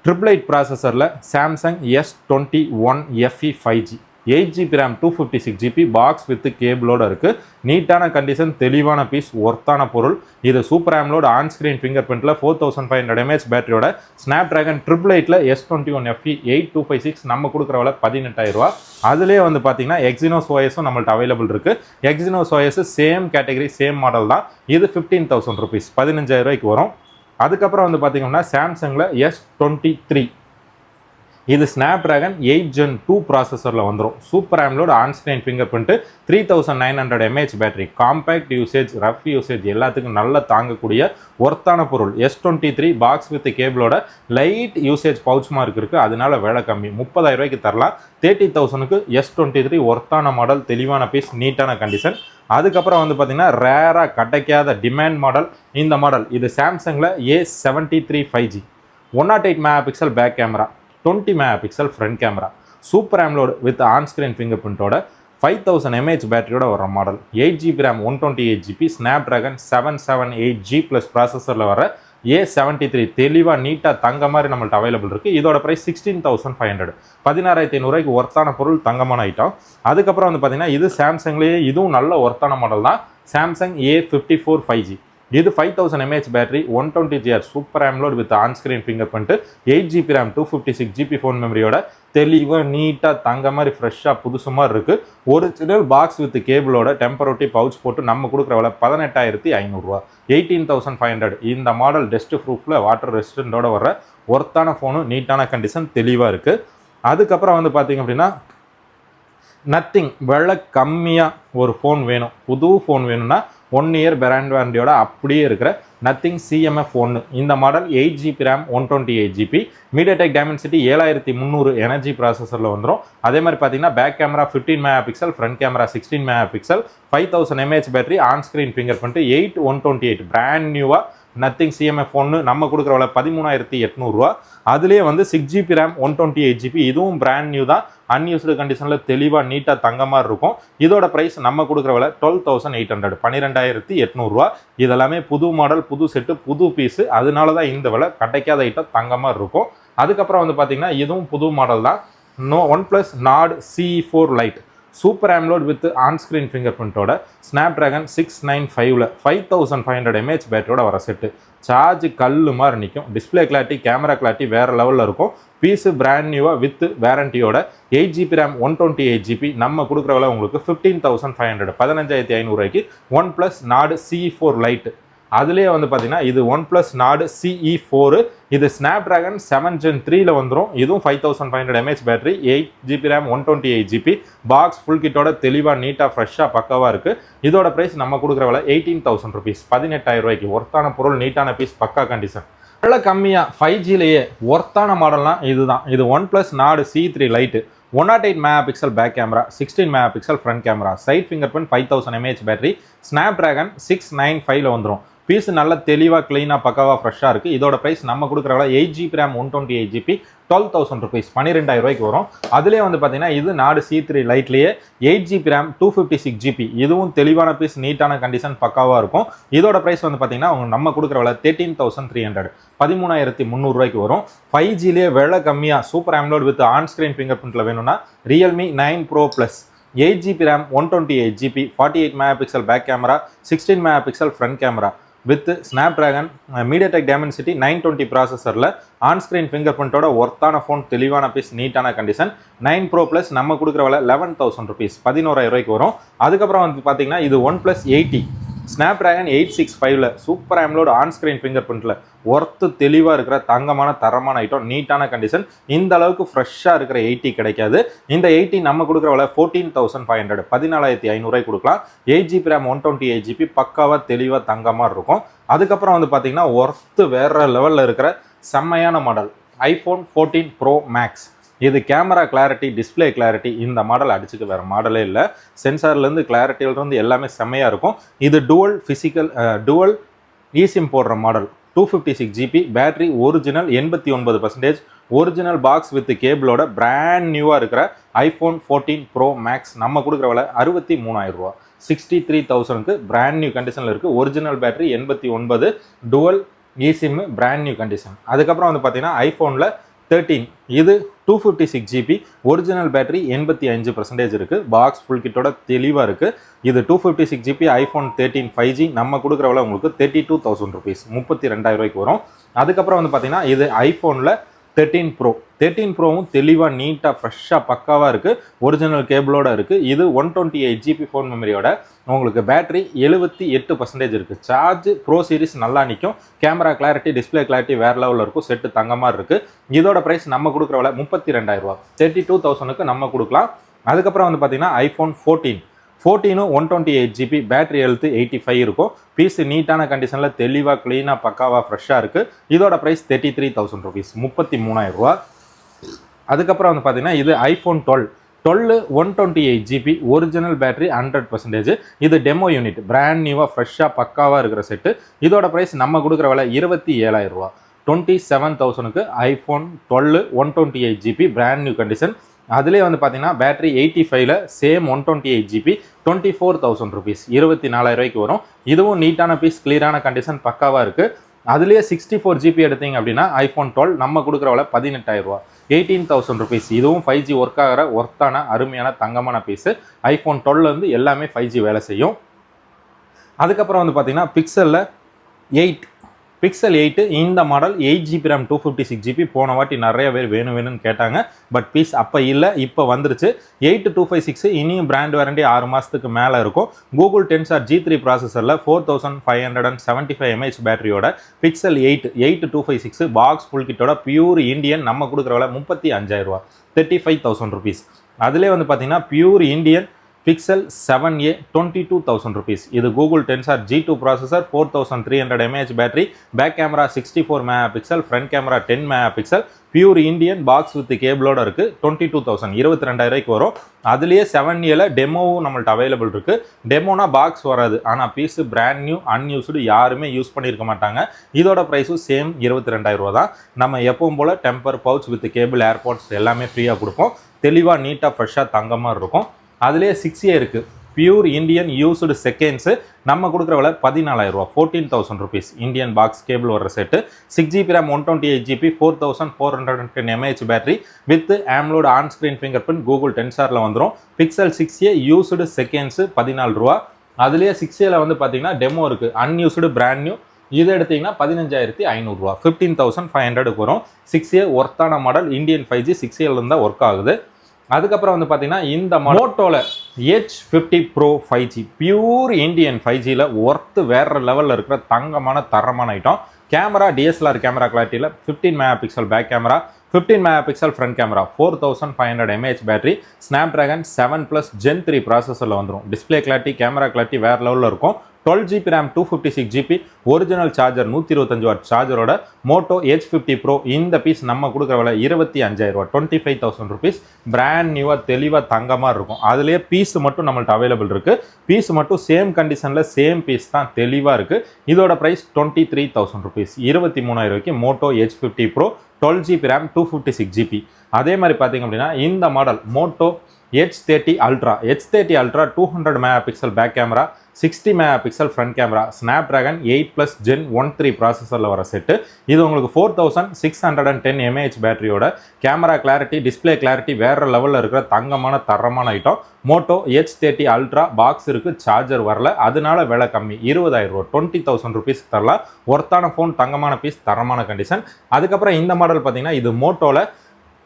888 ப்ராசஸரில் Samsung S21 FE 5G 8GB RAM 256GB box with கேபிளோட இருக்குது. நீட்டான கண்டிஷன், தெளிவான பீஸ், ஒர்த்தான பொருள். இது super AMOLED on screen finger பிரிண்ட்டில் 4500 mAh பேட்டரியோட Snapdragon 888ல் S21 FE 8256 நம்ம கொடுக்குற விலை 18,000 ரூபா. அதுலேயே வந்து பார்த்தீங்கன்னா Exynos OSம் நம்மள்ட்ட அவைலபிள் இருக்குது. Exynos OS same category, same model தான். இது 15,000 rupees, 15,000 ரூபாய்க்கு வரும். அதுக்கப்புறம் வந்து பார்த்தீங்கன்னா சாம்சங்கில் S23 இது Snapdragon 8 Gen 2 ப்ராசஸரில் வந்துடும். Super AMOLED on screen finger print, 3900 mAh battery, compact usage, rough usage எல்லாத்துக்கும் நல்ல தாங்கக்கூடிய ஒர்த்தான பொருள். S23 பாக்ஸ் வித் கேபிளோட லைட் யூசேஜ் பவுச் மார்க் இருக்குது. அதனால விலை கம்மி, 30,000 ரூபாய்க்கு தரலாம். 30,000க்கு S23 ஒர்த்தான மாடல், தெளிவான பீஸ், நீட்டான கண்டிஷன். அதுக்கப்புறம் வந்து பார்த்தீங்கன்னா ரேராக கிடைக்காத டிமாண்ட் மாடல் இந்த மாடல். இது சாம்சங்கில் A73 5G 108 MP back camera, 20 MP front camera, super AMOLED with on screen finger பிரிண்டோட 5000 mAh பேட்டரியோட வர model. 8GB RAM, 128GB Snapdragon 778G plus ப்ராசஸரில் வர A73 தெளிவாக நீட்டாக தங்க மாதிரி நம்மள்ட்ட அவைலபிள் இருக்குது. இதோட ப்ரைஸ் 16,500, 16,500 ரூபாய்க்கு ஒர்த்தான பொருள், தங்கமான ஐட்டம். அதுக்கப்புறம் வந்து பார்த்தீங்கன்னா இது சாம்சங்லேயே இதுவும் நல்ல ஒர்த்தான மாடல் தான். சாம்சங் A54 5G இது 5000 mAh battery, 120Hz super AMOLED with on screen finger print, 8GB RAM 256GB phone மெமரியோட தெளிவாக நீட்டாக தங்க மாதிரி ஃப்ரெஷ்ஷாக புதுசு மாதிரி இருக்குது. ஒரிஜினல் பாக்ஸ் வித் கேபிளோட டெம்பரரி பவுச் போட்டு நம்ம கொடுக்குற விலை 18,500 ரூபா, 18,500. இந்த மாடல் டஸ்ட் ப்ரூஃபில் வாட்டர் ரெசிஸ்டண்டோட வர ஒர்த்தான ஃபோனு, நீட்டான கண்டிஷன், தெளிவாக இருக்குது. அதுக்கப்புறம் வந்து பார்த்தீங்க அப்படின்னா நத்திங் விலை கம்மியாக ஒரு ஃபோன் வேணும், புது ஃபோன் வேணும்னா 1 year பிராண்ட் வாரண்டியோட அப்படியே இருக்கிற நத்திங் CMF1 இந்த model 8GB RAM 128GB MediaTek Dimensity 7300 energy ப்ராசஸரில் வந்துடும். அதே மாதிரி பார்த்தீங்கன்னா back camera 15 MP, front camera 16 MP, 5000 mAh battery, on screen finger print, 8128 brand நியூவாக நத்திங் CMF1 நம்ம கொடுக்குற விலை 13,800 ரூபா. அதுலேயே வந்து 6GB RAM 128GB இதுவும் பிராண்ட் நியூ தான், அன்யூஸ்டு கண்டிஷனில் தெளிவாக நீட்டாக தங்க மாதிரி இருக்கும். இதோட ப்ரைஸ் நம்ம கொடுக்குற விலை 12,800 12,800 ரூபா. இதெல்லாமே புது மாடல், புது செட்டு, புது பீஸு, அதனால தான் இந்த விலை கிடைக்காத ஐட்டம் தங்க மாதிரி இருக்கும். அதுக்கப்புறம் வந்து பார்த்தீங்கன்னா இதுவும் புது மாடல் தான். OnePlus Nord CE4 Lite super AMOLED with on screen finger பிரிண்டோட ஸ்னாப்ட்ராகன் 695ல் 5500 mAh பேட்டரியோட வர செட்டு. சார்ஜ் கல் மாதிரி நிற்கும். டிஸ்பிளே கிளாரிட்டி, கேமரா கிளாரிட்டி வேறு லெவலில் இருக்கும். பீஸு பிராண்ட் நியூவாக வித் வேரண்டியோட 8GB RAM 128GB நம்ம கொடுக்குற விலை உங்களுக்கு 15,500 15,500 OnePlus Nord CE4 Lite. அதுலேயே வந்து பார்த்தீங்கன்னா இது OnePlus Nord CE4, இது ஸ்னாப்ட்ராகன் 7 Gen 3ல் வந்துடும். இதுவும் 5500 mAh battery, 8GB RAM 128GB box full கிட்டோட தெளிவாக நீட்டாக ஃப்ரெஷ்ஷாக பக்காவாக இருக்குது. இதோட ப்ரைஸ் நம்ம கொடுக்குற விலை 18,000 rupees 18,000 ஒர்த்தான பொருள், நீட்டான பீஸ், பக்கா கண்டிஷன். விலை கம்மியாக 5Gலேயே ஒர்த்தான மாடல்னால் இதுதான். இது OnePlus Nord C3 Lite 108 MP back camera, 16 MP front camera, side finger print, 5000 mAh battery, Snapdragon 695ல் வந்துடும். பீஸ் நல்லா தெளிவாக க்ளீனாக பக்காவாக ஃப்ரெஷ்ஷாக இருக்குது. இதோட ப்ரைஸ் நம்ம கொடுக்குற விலை 8GB RAM 128GB 12,000 rupees 12,000 வரும். அதுலேயே வந்து பார்த்தீங்கன்னா இது Nord C3 Liteலேயே 8GB RAM 256GB இதுவும் தெளிவான பீஸ், நீட்டான கண்டிஷன், பக்காவாக இருக்கும். இதோட ப்ரைஸ் வந்து பார்த்தீங்கன்னா நம்ம கொடுக்குற விலை 13,300 13,300 வரும். 5Gலேயே விலை கம்மியாக super AMOLED with on screen finger பிரிண்ட்டில் வேணும்னா Realme 9 Pro Plus 8GB RAM 128GB 48 MP back camera, 16 MP front camera with Snapdragon MediaTek Dimensity 920 ப்ராசஸரில் ஆன் ஸ்க்ரீன் ஃபிங்கர் பிரிண்டோட ஒர்த்தான ஃபோன், தெளிவான பீஸ், நீட்டான கண்டிஷன். 9 Pro Plus நம்ம கொடுக்குற விலை 11,000 rupees 11,000 வரும். அதுக்கப்புறம் வந்து பார்த்தீங்கன்னா இது OnePlus 80 ஸ்னாப்ட்ராகன் 865ல் super AMOLED on screen finger பிரிண்ட்டில் ஒர்த்து தெளிவாக இருக்கிற தங்கமான தரமான ஐட்டம், நீட்டான கண்டிஷன். இந்த அளவுக்கு ஃப்ரெஷ்ஷாக இருக்கிற 80 கிடைக்காது. இந்த 80 நம்ம கொடுக்குற விலை 14,500 14,500 கொடுக்கலாம். 8GB RAM 128GB பக்காவாக தெளிவாக தங்கமாக இருக்கும். அதுக்கப்புறம் வந்து பார்த்தீங்கன்னா ஒர்த்து வேறு லெவலில் இருக்கிற செம்மையான மாடல் iPhone 14 Pro Max. இது கேமரா கிளாரிட்டி, டிஸ்பிளே கிளாரிட்டி இந்த மாடல் அடிச்சுக்க வேறு மாடலே இல்லை. சென்சார்லேருந்து கிளாரிட்டியிலிருந்து எல்லாமே செம்மையாக இருக்கும். இது டுவல் eSIM போடுற model, 256GB battery, original 89%, original box with கேபிளோட பிராண்ட் நியூவாக இருக்கிற iPhone 14 Pro Max நம்ம கொடுக்குற விலை 63,000 ரூபா 63,000க்கு பிராண்ட் நியூ கண்டிஷனில் இருக்குது. Original battery 89, dual eSIM brand new condition. அதுக்கப்புறம் வந்து பார்த்தீங்கன்னா ஐஃபோனில் 13 இது 256GB ஒரிஜினல் பேட்டரி 85% இருக்குது. பாக்ஸ் ஃபுல் கிட்டோட தெளிவாக இருக்குது. இது 256GB iPhone 13 5G நம்ம கொடுக்குற விலை உங்களுக்கு 32,000 rupees 32,000 வரும். அதுக்கப்புறம் வந்து பார்த்தீங்கன்னா இது ஐஃபோனில் 13 ப்ரோவும் தெளிவாக நீட்டாக ஃப்ரெஷ்ஷாக பக்காவாக இருக்குது. ஒரிஜினல் கேபிளோட இருக்குது. இது 128GB ஃபோன் மெமரியோட உங்களுக்கு பேட்டரி 78% இருக்குது. சார்ஜ் ப்ரோ சீரிஸ் நல்லா நிற்கும். கேமரா கிளாரிட்டி, டிஸ்பிளே கிளாரிட்டி வேறு லெவலில் இருக்கும். செட்டு தங்க மாதிரி இருக்குது. இதோட ப்ரைஸ் நம்ம கொடுக்குற விலை 32,000 ரூபா 32,000க்கு நம்ம கொடுக்கலாம். அதுக்கப்புறம் வந்து பார்த்தீங்கன்னா ஐஃபோன் 14 128GB பேட்டரி ஹெல்த் 85 இருக்கும். பீஸ் நீட்டான கண்டிஷனில் தெளிவாக க்ளீனாக பக்காவாக ஃப்ரெஷ்ஷாக இருக்குது. இதோட ப்ரைஸ் 33,000 rupees 33,000 ரூபா. அதுக்கப்புறம் வந்து பார்த்தீங்கன்னா இது ஐஃபோன் 12 128GB ஒரிஜினல் பேட்டரி 100%. இது டெமோ யூனிட், பிராண்ட் நியூவாக ஃப்ரெஷ்ஷாக பக்காவாக இருக்கிற செட்டு. இதோட ப்ரைஸ் நம்ம கொடுக்குற விலை 27,000 ரூபா 27,000க்கு iPhone 12 128GB brand new condition. அதுலேயே வந்து பார்த்தீங்கன்னா பேட்டரி 85ல் சேம் 128GB 24,000 rupees 24,000 வரும். இதுவும் நீட்டான பீஸ், கிளியரான கண்டிஷன், பக்காவாக இருக்குது. அதுலேயே 64GB எடுத்தீங்க அப்படின்னா ஐஃபோன் 12 நம்ம கொடுக்குற விலை 18,000 ரூபா 18,000 rupees. இதுவும் 5G ஒர்க் ஆகிற ஒர்த்தான அருமையான தங்கமான பீஸு. ஐஃபோன் 12 வந்து எல்லாமே 5G வேலை செய்யும். அதுக்கப்புறம் வந்து பார்த்தீங்கன்னா பிக்சல் 8 இந்த மாடல் 8GB RAM 256GB போன வாட்டி நிறைய பேர் வேணும்னு கேட்டாங்க. பட் பீஸ் அப்போ இல்லை, இப்போ வந்துருச்சு. 8256 இனியும் பிராண்ட் வாரண்டி 6 மாதத்துக்கு மேலே இருக்கும். கூகுள் Tensor G3 ப்ராசஸரில் 4575 mAh பேட்டரியோட பிக்சல் 8256 பாக்ஸ் ஃபுல் கிட்டோட பியூர் இண்டியன் நம்ம கொடுக்குற விலை 35,000 ரூபா 35,000 rupees. அதிலே வந்து பார்த்தீங்கன்னா pure Indian Pixel 7a 22,000 rupees. இது Google Tensor G2 processor, 4300 mAh battery, back camera 64 megapixel, front camera 10 megapixel, pure Indian box with கேபிளோட இருக்கு. 22,000 22,000 வரும். அதுலயே 7Aல டெமோவும் நம்மள்ட்ட அவைலபிள் இருக்கு. டெமோனா பாக்ஸ் வராது, ஆனா பீஸ் பிராண்ட் நியூ அன்யூஸ்டு, யாருமே யூஸ் பண்ணியிருக்க மாட்டாங்க. இதோட ப்ரைஸும் சேம் 22,000 தான். நம்ம எப்பவும் போல temper pouch with cable AirPods எல்லாமே ஃப்ரீயாக கொடுப்போம். தெளிவாக நீட்டாக ஃப்ரெஷ்ஷாக தங்கமாக இருக்கும். அதுலேயே 6A இருக்கு, பியூர் இந்தியன் யூஸ்டு செகண்ட்ஸு. நம்ம கொடுக்குற விலை 14,000 ரூபா, 14,000 ருபீஸ். இந்தியன் பாக்ஸ் கேபிள் வர set. 6GB RAM, 128GB, 4410 mAh battery with AMOLED on screen finger print Google டென்சாரில் வந்துடும். Pixel 6a யூஸ்டு செகண்ட்ஸு 14 ரூபா. அதுலேயே 6Aல வந்து பார்த்தீங்கன்னா டெமோ இருக்குது, அன்யூஸ்டு பிராண்ட் நியூ. இது எடுத்தீங்கன்னா 15,500 ரூபா, 15,500 வரும். 6A ஒர்த்தான மாடல், இந்தியன் 5G 6Aல இருந்தால் ஒர்க் ஆகுது. அதுக்கப்புறம் வந்து பார்த்தீங்கன்னா இந்த மோட்டோல H50 Pro 5G pure Indian 5Gல ஒர்த்து வேற லெவலில் இருக்கிற தங்கமான தரமான ஐட்டம். கேமரா DSLR கேமரா கிளாரிட்டியில் 15 megapixel back camera, 15 megapixel front camera, 4500 mAh battery, Snapdragon 7+ Gen 3 ப்ராசஸரில் வந்துடும். டிஸ்பிளே கிளாரிட்டி, கேமரா கிளாரிட்டி வேற லெவலில் இருக்கும். 12GB RAM, 256GB, ஒரிஜினல் சார்ஜர் 125 வாட் சார்ஜரோட மோட்டோ H50 Pro. இந்த பீஸ் நம்ம கொடுக்குற விலை 25,000 ரூபா, 25,000 ருபீஸ். பிராண்ட் நியூவாக தெளிவாக தங்கமாக இருக்கும். அதுலேயே பீஸ் மட்டும் நம்மள்ட்ட அவைலபிள் இருக்குது. பீஸ் மட்டும் சேம் கண்டிஷனில் சேம் பீஸ் தான், தெளிவாக இருக்குது. இதோட ப்ரைஸ் 23,000 ருபீஸ், 23,000 ரூபாய்க்கு Moto H50 Pro, 12GB RAM, 256GB. அதே மாதிரி பார்த்தீங்க அப்படின்னா இந்த model Moto H30 Ultra. H30 Ultra 200 megapixel back camera, 60 megapixel front camera, Snapdragon 8+ Gen 1.3 ப்ராசஸரில் வர செட்டு. இது உங்களுக்கு 4610 mAh பேட்டரியோட கேமரா கிளாரிட்டி, டிஸ்பிளே கிளாரிட்டி வேற லெவலில் இருக்கிற தங்கமான தரமான item. Moto H30 Ultra box இருக்கு, சார்ஜர் வரல, அதனால விலை கம்மி, 20,000 ரூபா, 20,000 ருபீஸ் தரலாம். ஒர்த்தான ஃபோன், தங்கமான பீஸ், தரமான கண்டிஷன். அதுக்கப்புறம் இந்த மாடல் பார்த்தீங்கன்னா இது மோட்டோல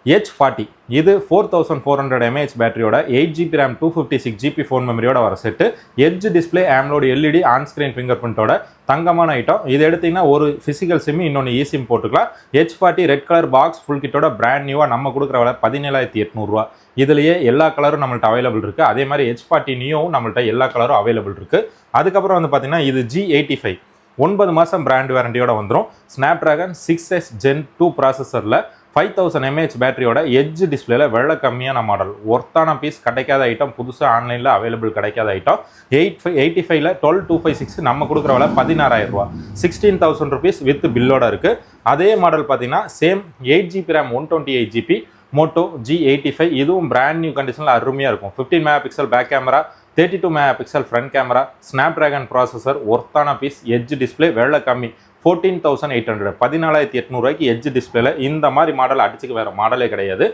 H40. இது 4400 mAh பேட்டரியோட 8GB RAM, 256GB ஃபோன் மெமரியோட வர set. Edge display, AMOLED LED on screen finger பிரிண்டோட தங்கமான ஐட்டம். இது எடுத்தீங்கன்னா ஒரு ஃபிசிக்கல் சிம், இன்னொன்று eSIM போட்டுக்கலாம். H40 red colour box full கிட்டோட பிராண்ட் நியூவாக நம்ம கொடுக்குற விலை 17,800 ரூபா. இதுலேயே எல்லா கலரும் நம்மள்ட்ட அவைலபிள் இருக்குது. அதே மாதிரி H40 நியூவும் நம்மள்ட்ட எல்லா கலரும் அவைலபிள் இருக்குது. அதுக்கப்புறம் வந்து பார்த்தீங்கன்னா இது G85 9 மாதம் பிராண்ட் வாரண்டியோட வந்துடும். Snapdragon 6S Gen 2 ப்ராசஸரில் 5000 mAh பேட்டரியோட எட்ஜ் டிஸ்பிளேல வெள்ள கம்மியான மாடல், ஒர்த்தான பீஸ், கிடைக்காத ஐட்டம், புதுசாக ஆன்லைனில் அவைலபிள் கிடைக்காத ஐட்டம். 85ல 12256 நம்ம கொடுக்குற விலை 16,000 ரூபா, 16,000 ருபீஸ் வித் பில்லோட இருக்கு. அதே மாடல் பார்த்தீங்கன்னா same 8GB RAM, 128GB Moto G85. இதுவும் பிராண்ட் நியூ கண்டிஷனில் அருமையாக இருக்கும். 15 megapixel back camera, 32 megapixel front camera, Snapdragon processor, ஒர்த்தான பீஸ், எட்ஜ் டிஸ்பிளே வெள்ள கம்மி, 14,800, 14,800 ரூபாய்க்கு எட்ஜ் டிஸ்பிளேல இந்த மாதிரி மாடல் அடிச்சுக்க வேற மாடலே கிடையாது.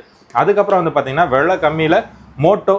அதுக்கப்புறம் வந்து பார்த்தீங்கன்னா வெள்ள கம்மியில் Moto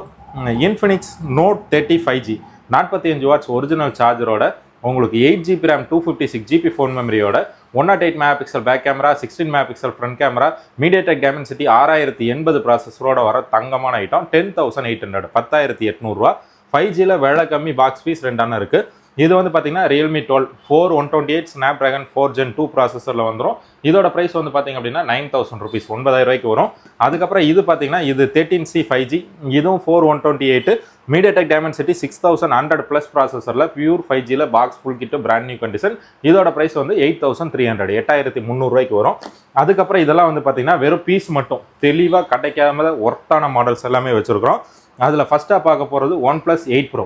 Infinix Note 30 5G 45 watts original சார்ஜரோட உங்களுக்கு 8GB RAM, 256GB ஃபோன் மெமரியோட 108 megapixel back camera, 16 megapixel front camera, MediaTek Dimensity 6080 ப்ராசஸரோட வர தங்கமான ஐட்டம். 10,800, 10,800 ரூபா. 5Gல வெள்ள கம்மி பாக்ஸ் பீஸ் ரெண்டான இருக்கு. இது வந்து பார்த்தீங்கன்னா Realme 12 4128 Snapdragon 4 Gen 2 ப்ராசஸரில் வந்துடும். இதோட ப்ரைஸ் வந்து பார்த்தீங்க அப்படின்னா 9,000 ருபீஸ், 9,000 ரூபாய்க்கு வரும். அதுக்கப்புறம் இது பார்த்தீங்கன்னா இது 13C 5G, இதுவும் 4128 MediaTek Dimensity 6100+ ப்ராசஸரில் பியூர் 5Gல box full kit brand new condition. இதோட ப்ரைஸ் வந்து 8,300, 8,300 ரூபாய்க்கு வரும். அதுக்கப்புறம் இதெல்லாம் வந்து பார்த்தீங்கன்னா வெறும் பீஸ் மட்டும், தெளிவாக கிடைக்காம ஒர்த்தான மாடல்ஸ் எல்லாமே வச்சுருக்கிறோம். அதில் ஃபஸ்ட்டாக பார்க்க போகிறது OnePlus 8 Pro,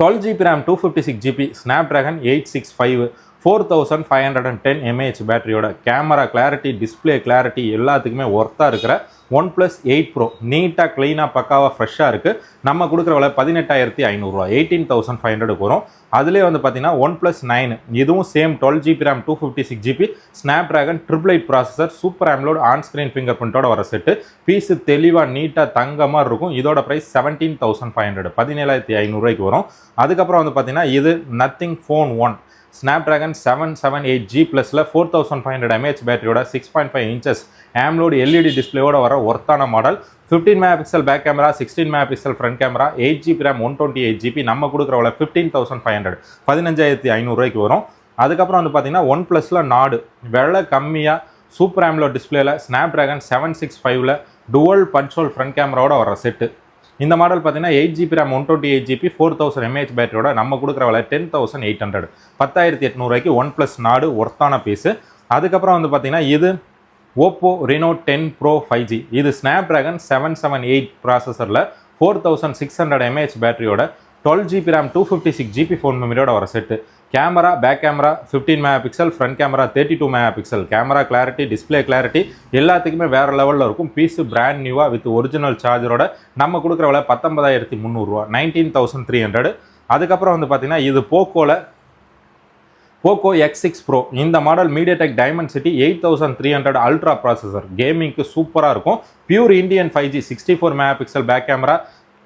12GB RAM, 256GB, Snapdragon 865, 4510 mAh பேட்டரியோட கேமரா கிளாரிட்டி, டிஸ்பிளே கிளாரிட்டி எல்லாத்துக்குமே ஒர்த்தாக இருக்கிற OnePlus 8 Pro. நீட்டாக, க்ளீனாக, பக்காவாக, ஃப்ரெஷ்ஷாக இருக்குது. நம்ம கொடுக்குற விலை 18,500 ரூபா, 18,500 வரும். அதிலே வந்து பார்த்தீங்கன்னா OnePlus 9, இதுவும் same 12GB RAM, 256GB, Snapdragon 888 ப்ராசஸர், super AMOLED on screen finger பிரிண்டோட வர செட்டு. பீஸு தெளிவாக நீட்டாக தங்கமாக இருக்கும். இதோட ப்ரைஸ் 17,500, 17,500 ரூபாய்க்கு வரும். அதுக்கப்புறம் வந்து பார்த்தீங்கன்னா இது Nothing Phone 1, Snapdragon 778G ப்ளஸில் 4500 mAh பேட்டரியோட 6.5 inches AMOLED LED டிஸ்பிளேயோட வர ஒர்த்தான model. 15 megapixel back camera, 16 megapixel front camera, 8GB RAM, 128GB நம்ம கொடுக்குற விலை 15,500, 15,500 ரூபாய்க்கு வரும். அதுக்கப்புறம் வந்து பார்த்தீங்கன்னா OnePlusல நாடு விலை கம்மியாக சூப்பர் AMOLED டிஸ்பிளேல Snapdragon 765ல டுவல் பஞ்ச் ஹோல் ஃப்ரண்ட் கேமராவோட வர செட்டு. இந்த மாடல் பார்த்தீங்கன்னா 8GB RAM 128GB 4000 mAh பேட்டரியோட நம்ம கொடுக்குற விலை 10,800, 10,800 OnePlus நாடு ஒர்த்தான பீஸு. அதுக்கப்புறம் வந்து பார்த்தீங்கன்னா இது Oppo Reno 10 Pro 5G, இது Snapdragon 778 ப்ராசஸரில் 4600 mAh பேட்டரியோட 12GB RAM 256GB ஃபோன் மெமரியோட வர set. Camera, back camera 15 MP, front camera 32 MP, camera clarity, display clarity எல்லாத்துக்குமே வேறு லெவலில் இருக்கும். பீஸு பிராண்ட் நியூவாக வித் ஒரிஜினல் சார்ஜரோட நம்ம கொடுக்குற விலை 19,300, 19,300. அதுக்கப்புறம் வந்து பார்த்தீங்கன்னா இது Poco X6 Pro, இந்த மாடல் MediaTek Dimensity 8300 அல்ட்ரா ப்ராசஸர், கேமிங்க்கு சூப்பராக இருக்கும். Pure Indian 5G 64 MP back camera,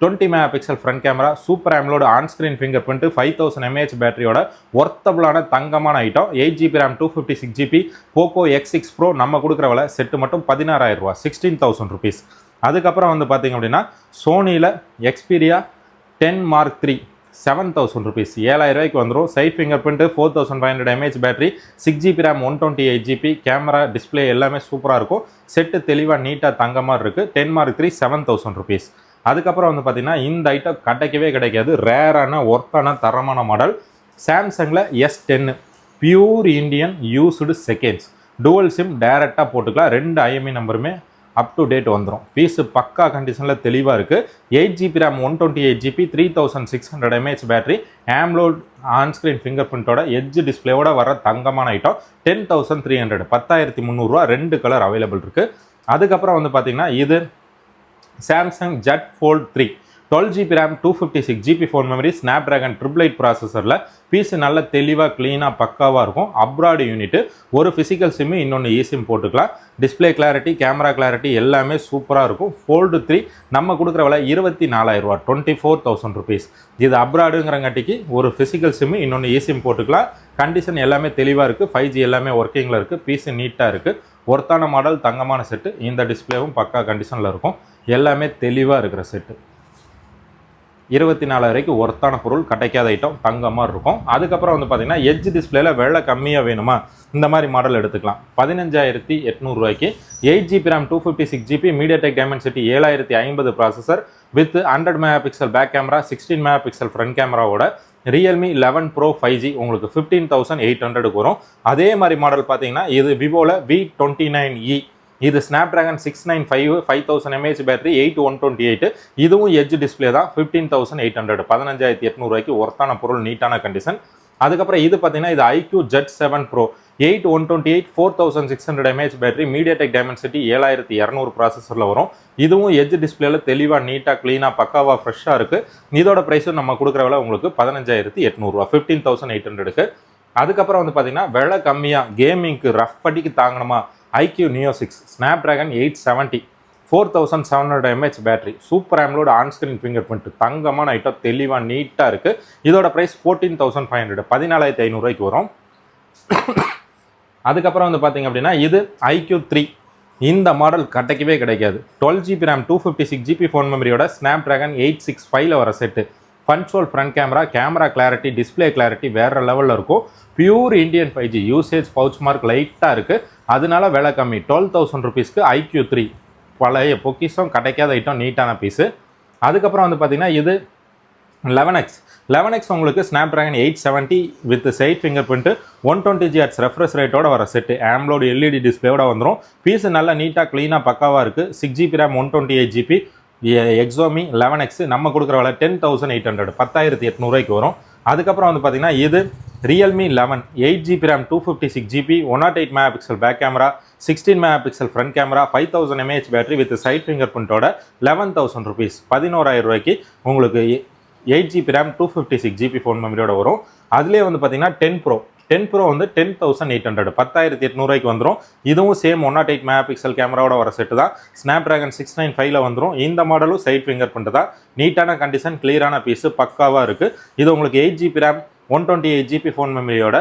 20 MP front camera, super AMOLED on screen finger print, 5000 mAh பேட்டரியோட ஒர்த்தபிளான தங்கமான item. 8GB RAM 256GB Poco X6 Pro நம்ம கொடுக்குற விலை செட்டு மட்டும் 16,000, 16,000 rupees. அதுக்கப்புறம் வந்து பார்த்தீங்க அப்படின்னா சோனியில் Xperia 10 Mark III 7,000 rupees, 7,000 வந்துடும். Side finger print, 4500 mAh battery, 6GB RAM 128GB camera, display எல்லாமே சூப்பராக இருக்கும். செட்டு தெளிவாக நீட்டாக தங்க மாதிரி இருக்குது. 10 Mark III 7,000 rupees. அதுக்கப்புறம் வந்து பார்த்தீங்கன்னா இந்த ஐட்டம் கிடைக்கவே கிடைக்காது, ரேரான ஒர்த்தான தரமான மாடல். சாம்சங்கில் S10 pure Indian used seconds, dual SIM டைரெக்டாக போட்டுக்கலாம். 2 IMEI நம்பருமே அப் டு டேட் வந்துடும். பீஸு பக்கா கண்டிஷனில் தெளிவாக இருக்குது. 8GB RAM 128GB 3600 mAh பேட்டரி, AMOLED ஆன் ஸ்க்ரீன் ஃபிங்கர் பிரிண்டோட எட்ஜ் டிஸ்பிளேவோட வர தங்கமான ஐட்டம். 10,300, 10,300, 2 கலர் அவைலபிள் இருக்குது. அதுக்கப்புறம் வந்து பார்த்தீங்கன்னா இது Samsung Z Fold 3 12GB RAM 256GB phone memory, Snapdragon 888 ப்ராசஸரில். பீஸு நல்ல தெளிவாக க்ளீனாக பக்காவாக இருக்கும். அப்ராடு யூனிட்டு, ஒரு ஃபிசிக்கல் சிம்மு, இன்னொன்று eSIM போட்டுக்கலாம். டிஸ்பிளே கிளாரிட்டி, கேமரா கிளாரிட்டி எல்லாமே சூப்பராக இருக்கும். Fold 3 நம்ம கொடுக்குற விலை 24,000, 24,000 rupees. இது அப்ராடுங்கிறங்காட்டிக்கு ஒரு ஃபிசிக்கல் சிம்மு, இன்னொன்று eSIM போட்டுக்கலாம். கண்டிஷன் எல்லாமே தெளிவாக இருக்குது. 5G எல்லாமே ஒர்க்கிங்கில் இருக்குது. பீஸு நீட்டாக இருக்குது. ஒர்த்தான மாடல், தங்கமான செட்டு. இந்த டிஸ்பிளேவும் பக்கா கண்டிஷனில் இருக்கும். எல்லாமே தெளிவாக இருக்கிற செட்டு. 24,000 ஒர்த்தான பொருள், கிடைக்காத ஐட்டம், தங்கமாக இருக்கும். அதுக்கப்புறம் வந்து பார்த்தீங்கன்னா எட்ஜ் டிஸ்பிளேல வெள்ளை கம்மியாக வேணுமா, இந்த மாதிரி மாடல் எடுத்துக்கலாம். 15,800 8GB RAM 256GB MediaTek Dimensity 7050 processor with 100 MP back camera, 16 MP front கேமராவோட Realme 11 Pro 5G உங்களுக்கு 15,800 வரும். அதே மாதிரி மாடல் பார்த்தீங்கன்னா இது விவோவில் V29e, இது Snapdragon 695 5000 mAh பேட்டரி, 8/128. இதுவும் எட்ஜ் டிஸ்பிளே தான். 15,800, 15,800 ஒர்த்தான பொருள், நீட்டான கண்டிஷன். அதுக்கப்புறம் இது பார்த்தீங்கன்னா இது IQ Z7 Pro 8/128 4600 mAh battery, MediaTek Dimensity 7200 ப்ராசஸரில் வரும். இதுவும் எட்ஜ் டிஸ்பிளேல தெளிவாக நீட்டாக க்ளீனாக பக்காவாக ஃப்ரெஷ்ஷாக இருக்குது. இதோட ப்ரைஸும் நம்ம கொடுக்குற விலை உங்களுக்கு 15,800, 15,800. அதுக்கப்புறம் வந்து பார்த்தீங்கன்னா விலை கம்மியாக கேமிங்க்கு ரஃப் படிக்கு தாங்கணுமா, IQ Neo 6 Snapdragon 870 4700 mAh battery, super AMOLED on screen finger print, தங்கமான ஐட்டம், தெளிவாக நீட்டாக இருக்குது. இதோட ப்ரைஸ் 14,500, 14,500 வரும். அதுக்கப்புறம் வந்து பார்த்தீங்க அப்படின்னா இது IQ 3, இந்த மாடல் கிடைக்கவே கிடைக்காது. 12GB RAM 256GB phone மெமரியோட Snapdragon 865 வர set. Punch hole front camera, camera clarity, display clarity வேறு லெவலில் இருக்கும். Pure Indian 5G usage, pouch mark லைட்டாக இருக்குது, அதனால விலை கம்மி. 12,000 rupeesக்கு IQ 3 பழைய பொக்கிஷம், கிடைக்காத ஐட்டம், நீட்டான பீஸு. அதுக்கப்புறம் வந்து பார்த்தீங்கன்னா இது 11X உங்களுக்கு Snapdragon 870 with side finger print, 120Hz refresh ரேட்டோட வர செட்டு, AMOLED LED டிஸ்பிளேயோட வந்துடும். பீஸு நல்லா நீட்டாக க்ளீனாக பக்காவாக இருக்குது. 6GB RAM 128GB Exomi 11X நம்ம கொடுக்குற விலை 10,800, 10,800 வரும். அதுக்கப்புறம் வந்து பார்த்தீங்கன்னா இது Realme 11 8GB RAM 256GB 108 MP back camera, 16 MP front camera, 5000 mAh battery with side finger பிரிண்டோட 11,000 rupees, 11,000 உங்களுக்கு 8GB RAM 256GB ஃபோன் மெமரியோட வரும். அதுலேயே வந்து பார்த்தீங்கன்னா 10 Pro வந்து 10,800, 10,800 வந்துடும். இதுவும் சேம் 108 MP கேமராவோட வர செட்டு தான். Snapdragon 695 வந்துடும். இந்த மாடலும் சைட் ஃபிங்கர் பிரிண்ட் தான். நீட்டான கண்டிஷன், கிளியரான பீஸு, பக்காவாக இருக்குது. இது உங்களுக்கு 8GB RAM 128GB ஃபோன் மெமரியோட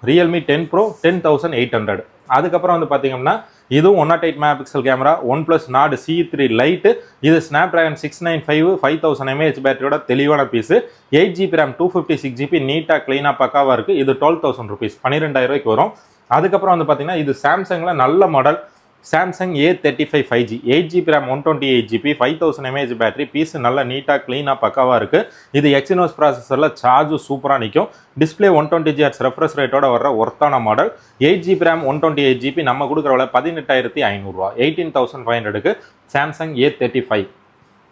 Realme 10 Pro 10,800. அதுக்கப்புறம் வந்து பார்த்தீங்கன்னா இதுவும் 108 MP camera, OnePlus Nord C3 Lite, இது Snapdragon 695 5000 mAh பேட்டரியோட தெளிவான பீஸு. 8GB RAM 256GB நீட்டாக க்ளீனாக பக்காவாக இருக்குது. இது 12,000 rupees, 12,000 வரும். அதுக்கப்புறம் வந்து பார்த்தீங்கன்னா இது சாம்சங்கில் நல்ல model Samsung A35 5G 8GB RAM 128GB 5000 mAh battery piece நல்லா நீட்டாக க்ளீனாக பக்காவாக இருக்குது. இது எக்ஸினோஸ் ப்ராசஸரில் சார்ஜும் சூப்பராக நிற்கும். டிஸ்பிளே 120Hz ரெஃப்ரெஷ் ரேட்டோட வர ஒர்த்தான மாடல். 8GB RAM 128GB நம்ம கொடுக்குற விலை 18,500 ரூபா. 18,500க்கு சாம்சங் A35.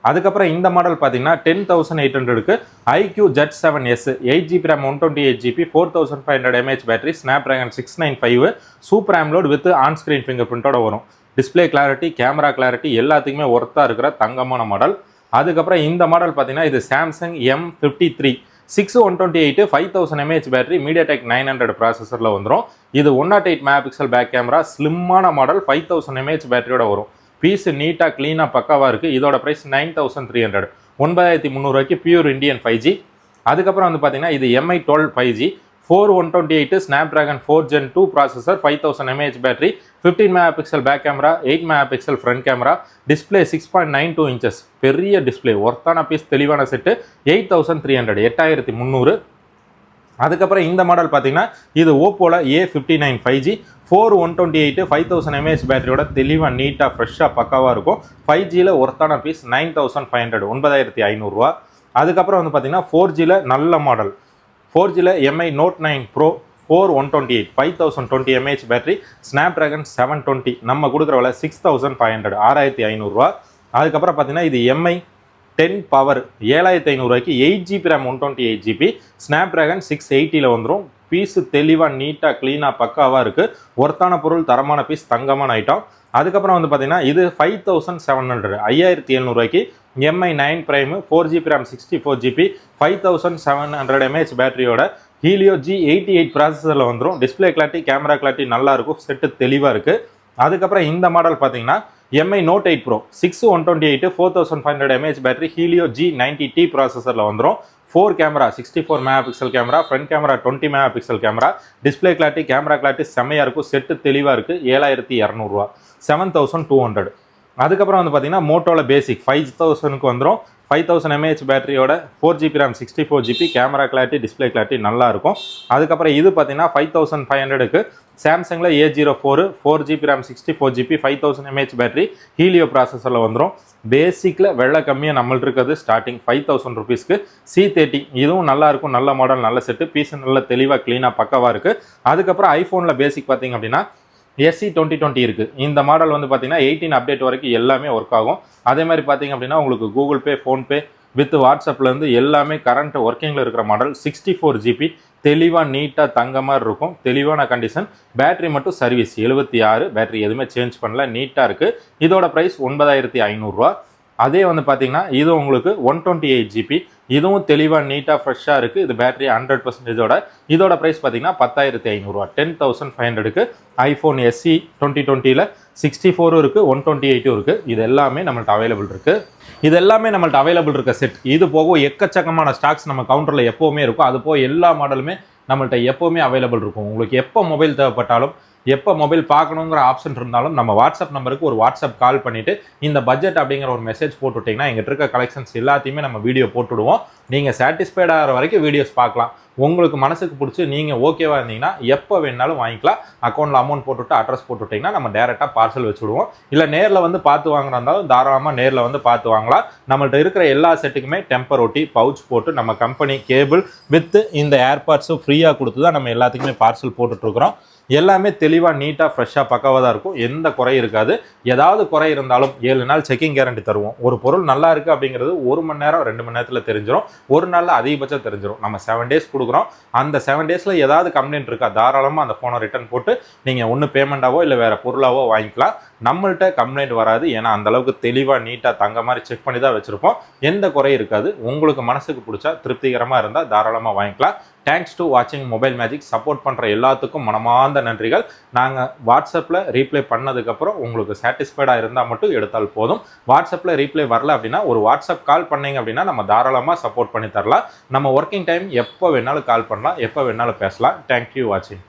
அதுக்கப்புறம் இந்த மாடல் பார்த்தீங்கன்னா 10,800க்கு IQ Z7S 8GB RAM 128GB 4500 mAh battery Snapdragon 695 super AMOLED with on screen finger பிரிண்டோட வரும். டிஸ்பிளே கிளாரிட்டி கேமரா கிளாரிட்டி எல்லாத்துக்குமே ஒர்த்தாக இருக்கிற தங்கமான மாடல். அதுக்கப்புறம் இந்த மாடல் பார்த்தீங்கன்னா இது Samsung M53 6128 5000 mAh battery MediaTek 900 ப்ராசஸரில் வந்துடும். இது 108 MP பேக் கேமரா ஸ்லிம்மான மாடல் 5000 mAh பேட்டரியோட வரும். பீஸ் நீட்டாக க்ளீனாக பக்காவாக இருக்குது. இதோட ப்ரைஸ் 9,300 9300 பியூர் இண்டியன் 5G. அதுக்கப்புறம் வந்து பார்த்தீங்கன்னா இது MI12 5G 4128 Snapdragon 4 Gen 2 processor 5000 mAh battery 15 MP back camera 8 MP front camera display 6.92 inches பெரிய டிஸ்பிளே ஒர்த்தான பீஸ் தெளிவான செட்டு 8,300 8300. அதுக்கப்புறம் இந்த மாடல் பார்த்தீங்கன்னா இது ஓப்போல A59 5G 4128 5000 mAh பேட்டரியோட தெளிவாக நீட்டாக ஃப்ரெஷ்ஷாக பக்காவாக இருக்கும். 5Gயில் ஒர்த்தான பீஸ் 9,500 9500 ரூபா. அதுக்கப்புறம் வந்து பார்த்தீங்கன்னா 4Gயில் நல்ல மாடல் 4Gயில் MI Note 9 Pro 4128 5020 mAh battery Snapdragon 720 நம்ம கொடுக்குற விலை 6,500 6500 ரூபா. அதுக்கப்புறம் பார்த்தீங்கன்னா இது MI 10 power 7500 8GB RAM 128GB Snapdragon 680 வந்துடும். பீஸு தெளிவாக நீட்டாக க்ளீனாக பக்காவாக இருக்குது. ஒர்த்தான பொருள் தரமான பீஸ் தங்கமான ஐட்டம். அதுக்கப்புறம் வந்து பார்த்தீங்கன்னா இது 5700 5700 MI 9 Prime 4GB RAM 64GB 5700 mAh பேட்டரியோட ஹீலியோ G88 ப்ராசஸரில் வந்துடும். டிஸ்பிளே கிளாரிட்டி கேமரா கிளாரிட்டி நல்லாயிருக்கும். செட்டு தெளிவாக இருக்குது. அதுக்கப்புறம் இந்த மாடல் பார்த்தீங்கன்னா MI Note 8 Pro 6128 4500 mAh battery helio G90T ப்ராசஸரில் வந்துடும். 4 camera 64 MP camera front camera 20 MP camera display clarity camera clarity செம்மையாக இருக்கும். செட்டு தெளிவாக இருக்குது. 7200 ரூபா 7200. அதுக்கப்புறம் வந்து பார்த்தீங்கன்னா மோட்டோல பேசிக் 5000க்கு வந்துடும். 5000 mAh பேட்டரியோட 4GB RAM 64GB camera clarity display clarity நல்லா இருக்கும். அதுக்கப்புறம் இது பார்த்தீங்கன்னா 5500க்கு சாம்சங்கில் A04 4GB RAM 64GB 5000 mAh battery Helio ப்ராசஸரில் வந்துடும். பேசிக்கில் வெள்ளை கம்மியாக நம்மள்ட்ட இருக்கிறது ஸ்டார்டிங் 5000 ருபீஸ்க்கு C30 இதுவும் நல்லா இருக்கும். நல்ல மாடல் நல்ல செட்டு பீஸ் நல்ல தெளிவாக க்ளீனாக பக்கவாக இருக்குது. அதுக்கப்புறம் ஐஃபோனில் பேசிக் பார்த்தீங்க அப்படின்னா SE 2020 இருக்குது. இந்த மாடல் வந்து பார்த்தீங்கன்னா 18 அப்டேட் வரைக்கும் எல்லாமே ஒர்க் ஆகும். அதே மாதிரி பார்த்தீங்க அப்படின்னா உங்களுக்கு கூகுள் பே ஃபோன்பே வித் வாட்ஸ்அப்லேருந்து எல்லாமே கரண்ட் ஒர்க்கிங்கில் இருக்கிற மாடல் 64GB தெளிவாக நீட்டாக தங்க மாதிரி இருக்கும். தெளிவான கண்டிஷன். பேட்டரி மட்டும் சர்வீஸ் 76 பேட்டரி எதுவுமே சேஞ்ச் பண்ணல நீட்டாக இருக்குது. இதோட ப்ரைஸ் 9500 ரூபா. அதே வந்து பார்த்தீங்கன்னா இது உங்களுக்கு 128GB இதுவும் தெளிவாக நீட்டாக ஃப்ரெஷ்ஷாக இருக்குது. இது பேட்டரி 100%. இதோட ப்ரைஸ் பார்த்தீங்கன்னா 10,500 ரூபா 10,500க்கு ஐஃபோன் SE 2020ல் 64 இருக்குது 128 இருக்குது. இது எல்லாமே நம்மள்ட்ட அவைலபிள் இருக்குது. இது எல்லாமே நம்மள்ட்ட அவைலபிள் இருக்க செட். இது போக எக்கச்சக்கமான ஸ்டாக்ஸ் நம்ம கவுண்டரில் எப்போவுமே இருக்கும். அது போக எல்லா மாடலுமே நம்மள்ட்ட எப்போவுமே அவைலபிள் இருக்கும். உங்களுக்கு எப்போ மொபைல் தேவைப்பட்டாலும் எப்போ மொபைல் பார்க்கணுங்கிற ஆப்ஷன் இருந்தாலும் நம்ம வாட்ஸ்அப் நம்பருக்கு ஒரு வாட்ஸ்அப் கால் பண்ணிவிட்டு இந்த பட்ஜெட் அப்படிங்கிற ஒரு மெசேஜ் போட்டுவிட்டிங்கன்னா எங்கிட்ட இருக்க கலெக்ஷன்ஸ் எல்லாத்தையுமே நம்ம வீடியோ போட்டுவிடுவோம். நீங்கள் சாட்டிஸ்ஃபைட் ஆகிற வரைக்கும் வீடியோஸ் பார்க்கலாம். உங்களுக்கு மனசுக்கு பிடிச்சி நீங்கள் ஓகேவாக இருந்தீங்கன்னா எப்போ வேணாலும் வாங்கிக்கலாம். அக்கௌண்ட்டில் அமௌண்ட் போட்டுவிட்டு அட்ரஸ் போட்டுவிட்டிங்கன்னா நம்ம டேரெக்டாக பார்சல் வச்சுடுவோம். இல்லை நேரில் வந்து பார்த்து வாங்குறா இருந்தாலும் தாராளமாக நேரில் வந்து பார்த்து வாங்கலாம். நம்மள்ட்ட இருக்கிற எல்லா செட்டுக்குமே டெம்பர் ஒட்டி பவுச் போட்டு நம்ம கம்பெனி கேபிள் வித் இந்த ஏர்பாட்ஸும் ஃப்ரீயாக கொடுத்து தான் நம்ம எல்லாத்துக்குமே பார்சல் போட்டுட்ருக்குறோம். எல்லாமே தெளிவாக நீட்டாக ஃப்ரெஷ்ஷாக பக்காவாக தான் இருக்கும். எந்த குறையும் இருக்காது. ஏதாவது குறை இருந்தாலும் 7 நாள் செக்கிங் கேரண்டி தருவோம். ஒரு பொருள் நல்லா இருக்குது அப்படிங்கிறது 1 மணி நேரம் 2 மணி நேரத்தில் தெரிஞ்சிடும். ஒரு நாளில் அதிகபட்சம் தெரிஞ்சிடும். நம்ம 7 டேஸ் கொடுக்குறோம். அந்த 7 டேஸில் ஏதாவது கம்ப்ளைண்ட் இருக்கா தாராளமாக அந்த ஃபோனை ரிட்டர்ன் போட்டு நீங்கள் ஒன்று பேமெண்ட்டாவோ இல்லை வேறு பொருளாவோ வாங்கிக்கலாம். நம்மள்ட்ட கம்ப்ளைண்ட் வராது. ஏன்னா அந்தளவுக்கு தெளிவாக நீட்டாக தங்க மாதிரி செக் பண்ணி தான் வச்சுருப்போம். எந்த குறையும் இருக்காது. உங்களுக்கு மனசுக்கு பிடிச்சா திருப்திகரமாக இருந்தால் தாராளமாக வாங்கிக்கலாம். தேங்க்ஸ் டு வாட்சிங் மொபைல் மேஜிக். சப்போர்ட் பண்ணுற எல்லாத்துக்கும் மனமார்ந்த நன்றிகள். நாங்கள் வாட்ஸ்அப்பில் ரீப்ளை பண்ணதுக்கப்புறம் உங்களுக்கு சாட்டிஸ்ஃபைடாக இருந்தால் மட்டும் எடுத்தால் போதும். வாட்ஸ்அப்பில் ரீப்ளை வரல அப்படின்னா ஒரு வாட்ஸ்அப் கால் பண்ணிங்க அப்படின்னா நம்ம தாராளமாக சப்போர்ட் பண்ணி தரலாம். நம்ம ஒர்க்கிங் டைம் எப்போ வேணாலும் கால் பண்ணலாம், எப்போ வேணாலும் பேசலாம். தேங்க்யூ வாட்சிங்.